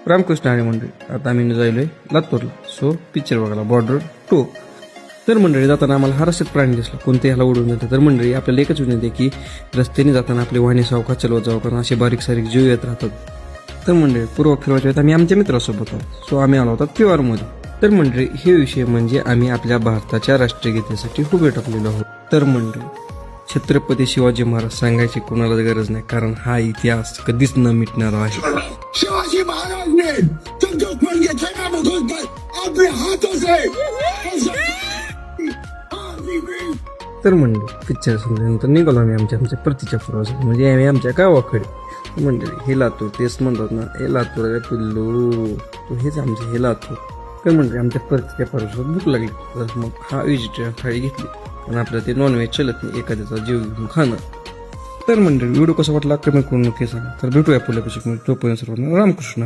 रामकृष्ण हरी मंडळी, आता आम्ही जायलोय लातूरला. सो पिक्चर बघायला बॉर्डर 2. तर मंडळी जाताना आम्हाला हा रस्त्यात प्राणी दिसला, कोणते ह्याला उडून जातं. तर मंडळी आपल्याला एकच विनंती आहे की रस्त्याने जाताना आपले वाहने सावकाश चालवत जावं, कारण असे बारीक सारीक जीव येत राहतात. तर मंडळी पूर्व फिरवायच्या वेळेत आम्ही आमच्या मित्रासोबत आहोत. सो आम्ही आलो होतो त्योहारमध्ये. तर मंडळी हे विषय म्हणजे आम्ही आपल्या भारताच्या राष्ट्रगीतेसाठी उभे टाकलेलो आहोत. तर मंडळी छत्रपती शिवाजी महाराज सांगायची कोणालाच गरज नाही, कारण हा इतिहास कधीच न मिटणार आहे. शिवाजी महाराज ने जब दुश्मन के ठेका में घुसकर अपने हाथों से तर मंडळी पिक्चर संपल्यानंतर निघालो आम्ही आमच्या परतीच्या प्रवासात, म्हणजे आम्ही आमच्या गावाकडे. मंडळी हे लातूर, तेच म्हणतात ना हे लातूर आहे पिल्लू, तो हेच आमचे हे लातूर. तर मंडळी आमच्या परतीच्या प्रवासात भूक लागली, तर मग हा व्हेजिटेरियन थाळी घेतली, आणि आपल्याला ते नॉनव्हेज चलत नाही, एखाद्याचा जीव घेऊन खाणं. तर मंडळी व्हिडिओ कसा वाटला कमेंट करून नक्की सांगा. तर भेटूया पुढल्या पेक्षा, तोपर्यंत सर्वांना रामकृष्ण.